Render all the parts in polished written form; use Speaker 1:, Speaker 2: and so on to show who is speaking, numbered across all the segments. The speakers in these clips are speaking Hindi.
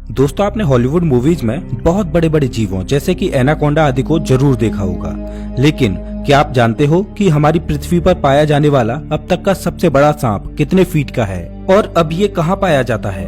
Speaker 1: दोस्तों, आपने हॉलीवुड मूवीज में बहुत बड़े बड़े जीवों जैसे कि एनाकोंडा आदि को जरूर देखा होगा, लेकिन क्या आप जानते हो कि हमारी पृथ्वी पर पाया जाने वाला अब तक का सबसे बड़ा सांप कितने फीट का है और अब ये कहाँ पाया जाता है?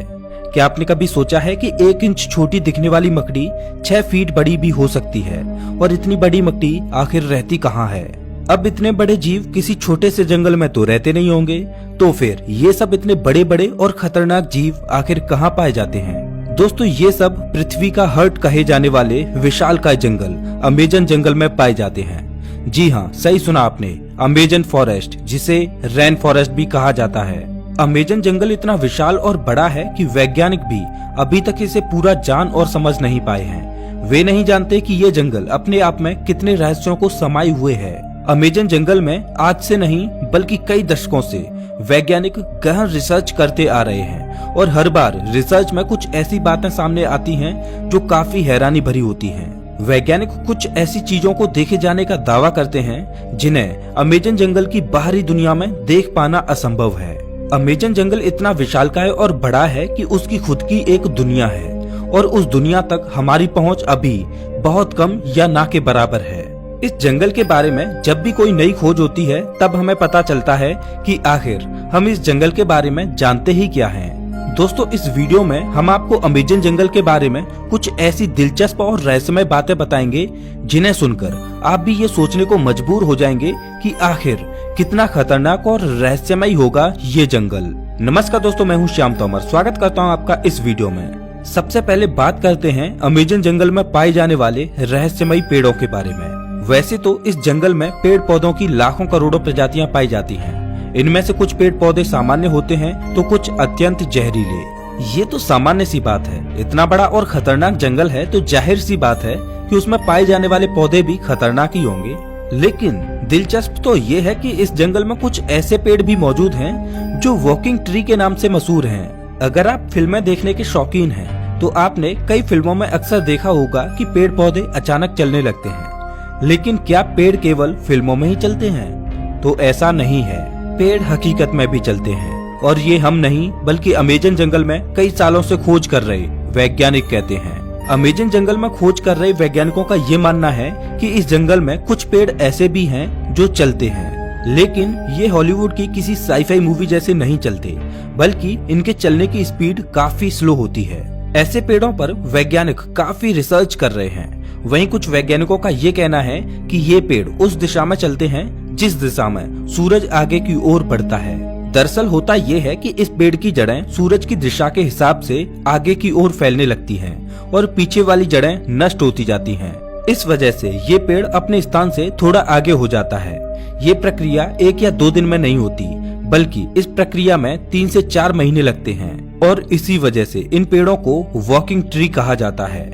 Speaker 1: क्या आपने कभी सोचा है कि 1 इंच छोटी दिखने वाली मकड़ी 6 फीट बड़ी भी हो सकती है? और इतनी बड़ी मकड़ी आखिर रहती कहाँ है? अब इतने बड़े जीव किसी छोटे से जंगल में तो रहते नहीं होंगे, तो फिर ये सब इतने बड़े बड़े और खतरनाक जीव आखिर कहाँ पाए जाते हैं? दोस्तों, ये सब पृथ्वी का हार्ट कहे जाने वाले विशालकाय जंगल अमेजन जंगल में पाए जाते हैं। जी हाँ, सही सुना आपने, अमेजन फॉरेस्ट, जिसे रेन फॉरेस्ट भी कहा जाता है। अमेजन जंगल इतना विशाल और बड़ा है कि वैज्ञानिक भी अभी तक इसे पूरा जान और समझ नहीं पाए हैं। वे नहीं जानते कि ये जंगल अपने आप में कितने रहस्यों को समाये हुए है। अमेजन जंगल में आज से नहीं बल्कि कई दशकों से वैज्ञानिक गहन रिसर्च करते आ रहे हैं और हर बार रिसर्च में कुछ ऐसी बातें सामने आती हैं जो काफी हैरानी भरी होती हैं। वैज्ञानिक कुछ ऐसी चीजों को देखे जाने का दावा करते हैं जिन्हें अमेजन जंगल की बाहरी दुनिया में देख पाना असंभव है। अमेजन जंगल इतना विशालकाय और बड़ा है कि उसकी खुद की एक दुनिया है और उस दुनिया तक हमारी पहुंच अभी बहुत कम या ना के बराबर है। इस जंगल के बारे में जब भी कोई नई खोज होती है तब हमें पता चलता है कि आखिर हम इस जंगल के बारे में जानते ही क्या हैं। दोस्तों, इस वीडियो में हम आपको अमेजन जंगल के बारे में कुछ ऐसी दिलचस्प और रहस्यमय बातें बताएंगे जिन्हें सुनकर आप भी ये सोचने को मजबूर हो जाएंगे कि आखिर कितना खतरनाक और रहस्यमय होगा ये जंगल। नमस्कार दोस्तों, मैं हूँ श्याम तोमर, स्वागत करता हूँ आपका इस वीडियो में। सबसे पहले बात करते हैं अमेजन जंगल में पाए जाने वाले रहस्यमयी पेड़ों के बारे में। वैसे तो इस जंगल में पेड़ पौधों की लाखों करोड़ों प्रजातियां पाई जाती हैं। इनमें से कुछ पेड़ पौधे सामान्य होते हैं तो कुछ अत्यंत जहरीले। ये तो सामान्य सी बात है, इतना बड़ा और खतरनाक जंगल है तो जाहिर सी बात है कि उसमें पाए जाने वाले पौधे भी खतरनाक ही होंगे। लेकिन दिलचस्प तो ये है कि इस जंगल में कुछ ऐसे पेड़ भी मौजूद हैं जो वॉकिंग ट्री के नाम से मशहूर हैं। अगर आप फिल्में देखने के शौकीन हैं तो आपने कई फिल्मों में अक्सर देखा होगा कि पेड़ पौधे अचानक चलने लगते हैं। लेकिन क्या पेड़ केवल फिल्मों में ही चलते हैं? तो ऐसा नहीं है, पेड़ हकीकत में भी चलते हैं और ये हम नहीं बल्कि अमेजन जंगल में कई सालों से खोज कर रहे वैज्ञानिक कहते हैं। अमेजन जंगल में खोज कर रहे वैज्ञानिकों का ये मानना है कि इस जंगल में कुछ पेड़ ऐसे भी हैं जो चलते हैं, लेकिन ये हॉलीवुड की किसी साईफाई मूवी जैसे नहीं चलते, बल्कि इनके चलने की स्पीड काफी स्लो होती है। ऐसे पेड़ों पर वैज्ञानिक काफी रिसर्च कर रहे हैं। वहीं कुछ वैज्ञानिकों का ये कहना है कि ये पेड़ उस दिशा में चलते हैं जिस दिशा में सूरज आगे की ओर बढ़ता है। दरअसल होता ये है कि इस पेड़ की जड़ें सूरज की दिशा के हिसाब से आगे की ओर फैलने लगती हैं और पीछे वाली जड़ें नष्ट होती जाती हैं। इस वजह से ये पेड़ अपने स्थान से थोड़ा आगे हो जाता है। ये प्रक्रिया 1 या 2 दिन में नहीं होती, बल्कि इस प्रक्रिया में 3 से 4 महीने लगते हैं और इसी वजह से इन पेड़ों को वॉकिंग ट्री कहा जाता है।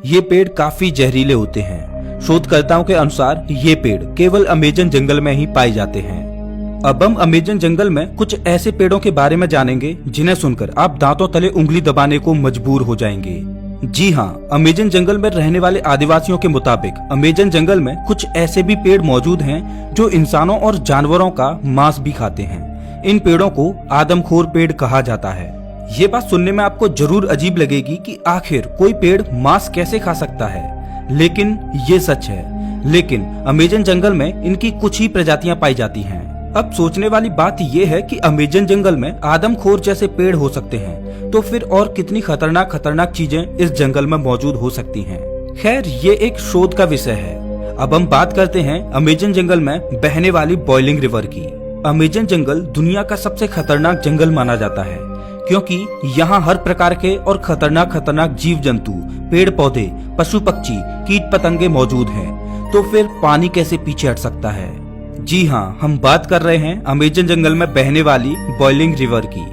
Speaker 1: ये पेड़ काफी जहरीले होते हैं। शोधकर्ताओं के अनुसार ये पेड़ केवल अमेजन जंगल में ही पाए जाते हैं। अब हम अमेजन जंगल में कुछ ऐसे पेड़ों के बारे में जानेंगे जिन्हें सुनकर आप दांतों तले उंगली दबाने को मजबूर हो जाएंगे। जी हाँ, अमेजन जंगल में रहने वाले आदिवासियों के मुताबिक अमेजन जंगल में कुछ ऐसे भी पेड़ मौजूद हैं जो इंसानों और जानवरों का मांस भी खाते हैं। इन पेड़ों को आदमखोर पेड़ कहा जाता है। ये बात सुनने में आपको जरूर अजीब लगेगी कि आखिर कोई पेड़ मांस कैसे खा सकता है, लेकिन ये सच है। लेकिन अमेजन जंगल में इनकी कुछ ही प्रजातियां पाई जाती हैं। अब सोचने वाली बात ये है कि अमेजन जंगल में आदमखोर जैसे पेड़ हो सकते हैं, तो फिर और कितनी खतरनाक चीजें इस जंगल में मौजूद हो सकती हैं। खैर, ये एक शोध का विषय है। अब हम बात करते हैं अमेजन जंगल में बहने वाली बॉइलिंग रिवर की। अमेजन जंगल दुनिया का सबसे खतरनाक जंगल माना जाता है क्योंकि यहाँ हर प्रकार के और खतरनाक जीव जंतु, पेड़ पौधे, पशु पक्षी, कीट पतंगे मौजूद हैं। तो फिर पानी कैसे पीछे हट सकता है? जी हाँ, हम बात कर रहे हैं अमेजन जंगल में बहने वाली बॉइलिंग रिवर की।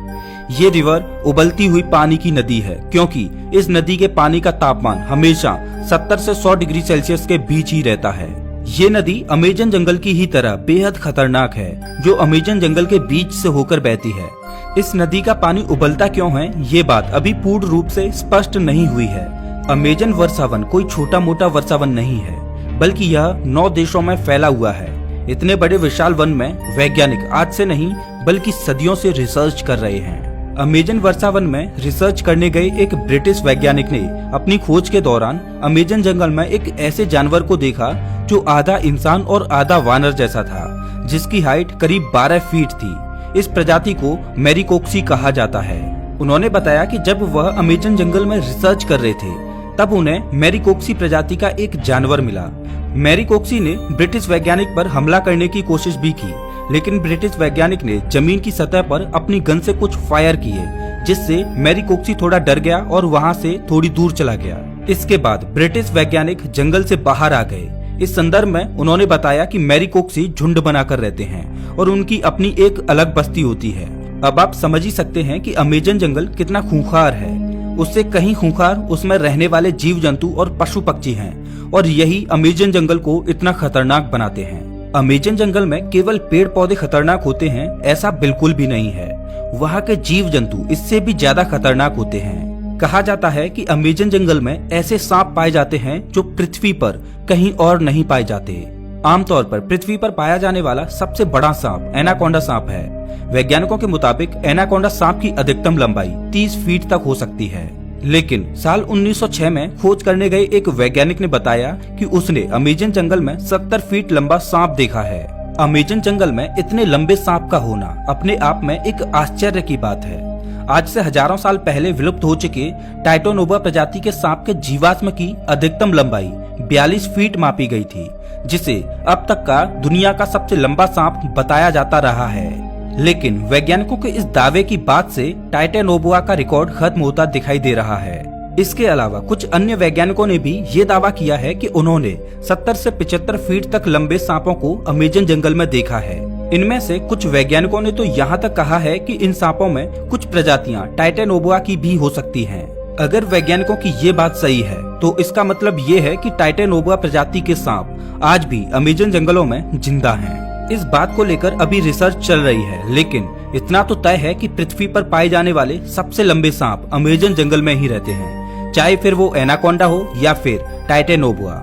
Speaker 1: ये रिवर उबलती हुई पानी की नदी है क्योंकि इस नदी के पानी का तापमान हमेशा 70 से 100 डिग्री सेल्सियस के बीच ही रहता है। ये नदी अमेजन जंगल की ही तरह बेहद खतरनाक है जो अमेजन जंगल के बीच से होकर बहती है। इस नदी का पानी उबलता क्यों है, ये बात अभी पूर्ण रूप से स्पष्ट नहीं हुई है। अमेजन वर्षावन कोई छोटा मोटा वर्षावन नहीं है, बल्कि यह 9 देशों में फैला हुआ है। इतने बड़े विशाल वन में वैज्ञानिक आज से नहीं बल्कि सदियों से रिसर्च कर रहे हैं। अमेजन वर्षावन में रिसर्च करने गए एक ब्रिटिश वैज्ञानिक ने अपनी खोज के दौरान अमेजन जंगल में एक ऐसे जानवर को देखा जो आधा इंसान और आधा वानर जैसा था, जिसकी हाइट करीब 12 फीट थी। इस प्रजाति को मैरिकोक्सी कहा जाता है। उन्होंने बताया कि जब वह अमेजन जंगल में रिसर्च कर रहे थे तब उन्हें मैरिकोक्सी प्रजाति का एक जानवर मिला। मैरिकोक्सी ने ब्रिटिश वैज्ञानिक पर हमला करने की कोशिश भी की, लेकिन ब्रिटिश वैज्ञानिक ने जमीन की सतह पर अपनी गन से कुछ फायर किए, जिससे मैरिकोक्सी थोड़ा डर गया और वहां से थोड़ी दूर चला गया। इसके बाद ब्रिटिश वैज्ञानिक जंगल से बाहर आ गए। इस संदर्भ में उन्होंने बताया कि मैरिकोक्सी झुंड बनाकर रहते हैं और उनकी अपनी एक अलग बस्ती होती है। अब आप समझ ही सकते हैं कि अमेजन जंगल कितना खूंखार है। उससे कहीं खूंखार उसमें रहने वाले जीव जंतु और पशु पक्षी हैं, और यही अमेजन जंगल को इतना खतरनाक बनाते हैं। अमेजन जंगल में केवल पेड़ पौधे खतरनाक होते हैं ऐसा बिल्कुल भी नहीं है। वहाँ के जीव जंतु इससे भी ज्यादा खतरनाक होते हैं। कहा जाता है कि अमेजन जंगल में ऐसे सांप पाए जाते हैं जो पृथ्वी पर कहीं और नहीं पाए जाते। आमतौर पर पृथ्वी पर पाया जाने वाला सबसे बड़ा सांप एनाकोंडा सांप है। वैज्ञानिकों के मुताबिक एनाकोंडा सांप की अधिकतम लंबाई 30 फीट तक हो सकती है, लेकिन साल 1906 में खोज करने गए एक वैज्ञानिक ने बताया कि उसने अमेजन जंगल में 70 फीट लंबा सांप देखा है। अमेजन जंगल में इतने लंबे सांप का होना अपने आप में एक आश्चर्य की बात है। आज से हजारों साल पहले विलुप्त हो चुके टाइटोनोबा प्रजाति के सांप के जीवाश्म की अधिकतम लंबाई 42 फीट मापी गई थी, जिसे अब तक का दुनिया का सबसे लंबा सांप बताया जाता रहा है। लेकिन वैज्ञानिकों के इस दावे की बात से टाइटोनोबा का रिकॉर्ड खत्म होता दिखाई दे रहा है। इसके अलावा कुछ अन्य वैज्ञानिकों ने भी ये दावा किया है कि उन्होंने 70 से 75 फीट तक लंबे सांपों को अमेजन जंगल में देखा है। इनमें से कुछ वैज्ञानिकों ने तो यहाँ तक कहा है कि इन सांपों में कुछ प्रजातियां टाइटोनोबा की भी हो सकती हैं। अगर वैज्ञानिकों की ये बात सही है तो इसका मतलब ये है कि टाइटोनोबा प्रजाति के सांप आज भी अमेजन जंगलों में जिंदा हैं। इस बात को लेकर अभी रिसर्च चल रही है, लेकिन इतना तो तय है कि पृथ्वी पर पाए जाने वाले सबसे लंबे सांप अमेजन जंगल में ही रहते हैं, चाहे फिर वो एनाकोंडा हो या फिर टाइटोनोबा।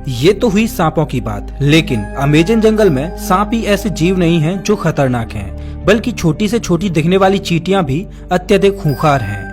Speaker 1: ये तो हुई सांपों की बात, लेकिन अमेजन जंगल में सांप ही ऐसे जीव नहीं हैं जो खतरनाक हैं, बल्कि छोटी से छोटी दिखने वाली चींटियां भी अत्यधिक खूंखार हैं।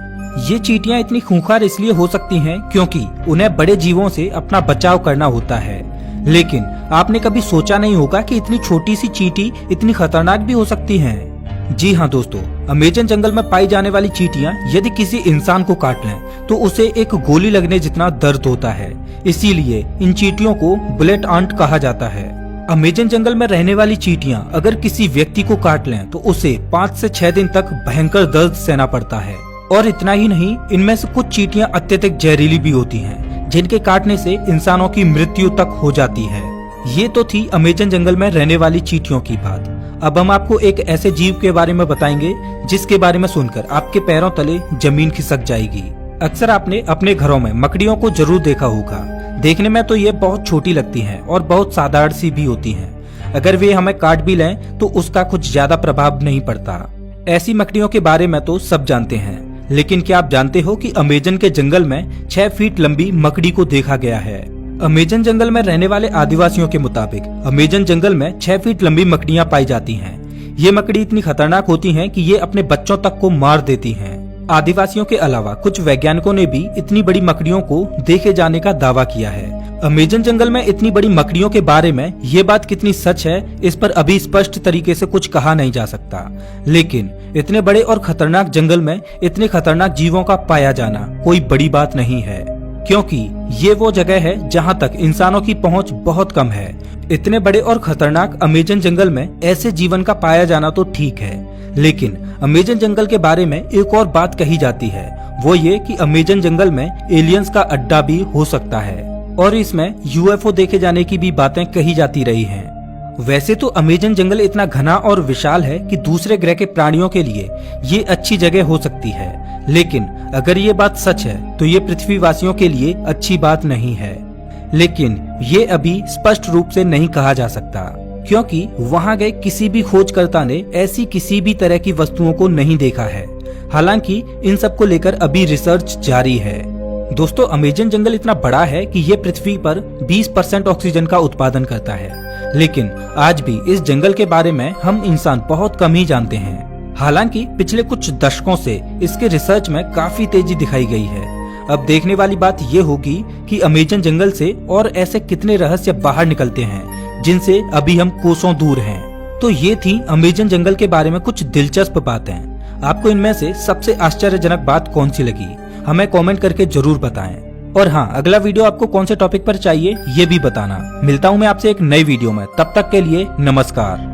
Speaker 1: ये चींटियां इतनी खूंखार इसलिए हो सकती हैं क्योंकि उन्हें बड़े जीवों से अपना बचाव करना होता है। लेकिन आपने कभी सोचा नहीं होगा कि इतनी छोटी सी चींटी इतनी खतरनाक भी हो सकती हैं। जी हाँ दोस्तों, अमेजन जंगल में पाई जाने वाली चींटियां यदि किसी इंसान को काट लें तो उसे एक गोली लगने जितना दर्द होता है। इसीलिए इन चींटियों को बुलेट आंट कहा जाता है। अमेजन जंगल में रहने वाली चींटियां अगर किसी व्यक्ति को काट लें तो उसे 5 से 6 दिन तक भयंकर दर्द सहना पड़ता है। और इतना ही नहीं, इनमें से कुछ चींटियां अत्यधिक जहरीली भी होती हैं, जिनके काटने से इंसानों की मृत्यु तक हो जाती है। ये तो थी अमेजन जंगल में रहने वाली चींटियों की बात। अब हम आपको एक ऐसे जीव के बारे में बताएंगे जिसके बारे में सुनकर आपके पैरों तले जमीन खिसक जाएगी। अक्सर आपने अपने घरों में मकड़ियों को जरूर देखा होगा। देखने में तो ये बहुत छोटी लगती हैं और बहुत साधारण सी भी होती हैं। अगर वे हमें काट भी लें तो उसका कुछ ज्यादा प्रभाव नहीं पड़ता। ऐसी मकड़ियों के बारे में तो सब जानते हैं, लेकिन क्या आप जानते हो कि अमेजन के जंगल में 6 फीट लंबी मकड़ी को देखा गया है। अमेजन जंगल में रहने वाले आदिवासियों के मुताबिक अमेजन जंगल में 6 फीट लंबी मकड़ियां पाई जाती हैं। ये मकड़ी इतनी खतरनाक होती हैं कि ये अपने बच्चों तक को मार देती हैं। आदिवासियों के अलावा कुछ वैज्ञानिकों ने भी इतनी बड़ी मकड़ियों को देखे जाने का दावा किया है। अमेजन जंगल में इतनी बड़ी मकड़ियों के बारे में ये बात कितनी सच है, इस पर अभी स्पष्ट तरीके से कुछ कहा नहीं जा सकता। लेकिन इतने बड़े और खतरनाक जंगल में इतने खतरनाक जीवों का पाया जाना कोई बड़ी बात नहीं है, क्योंकि ये वो जगह है जहाँ तक इंसानों की पहुँच बहुत कम है। इतने बड़े और खतरनाक अमेजन जंगल में ऐसे जीवन का पाया जाना तो ठीक है, लेकिन अमेजन जंगल के बारे में एक और बात कही जाती है, वो ये कि अमेजन जंगल में एलियंस का अड्डा भी हो सकता है और इसमें यूएफओ देखे जाने की भी बातें कही जाती रही हैं। वैसे तो अमेजन जंगल इतना घना और विशाल है कि दूसरे ग्रह के प्राणियों के लिए ये अच्छी जगह हो सकती है, लेकिन अगर ये बात सच है तो ये पृथ्वीवासियों के लिए अच्छी बात नहीं है। लेकिन ये अभी स्पष्ट रूप से नहीं कहा जा सकता, क्योंकि वहां गए किसी भी खोजकर्ता ने ऐसी किसी भी तरह की वस्तुओं को नहीं देखा है। हालांकि इन सब को लेकर अभी रिसर्च जारी है। दोस्तों, अमेजन जंगल इतना बड़ा है कि ये पृथ्वी पर 20% ऑक्सीजन का उत्पादन करता है, लेकिन आज भी इस जंगल के बारे में हम इंसान बहुत कम ही जानते हैं। हालांकि पिछले कुछ दशकों से इसके रिसर्च में काफी तेजी दिखाई गई है। अब देखने वाली बात ये होगी कि अमेजन जंगल से और ऐसे कितने रहस्य बाहर निकलते हैं जिनसे अभी हम कोसों दूर हैं। तो ये थी अमेजन जंगल के बारे में कुछ दिलचस्प बातें। आपको इनमें से सबसे आश्चर्यजनक बात कौन सी लगी, हमें कमेंट करके जरूर बताएं। और हाँ, अगला वीडियो आपको कौन से टॉपिक पर चाहिए ये भी बताना। मिलता हूँ मैं आपसे एक नई वीडियो में, तब तक के लिए नमस्कार।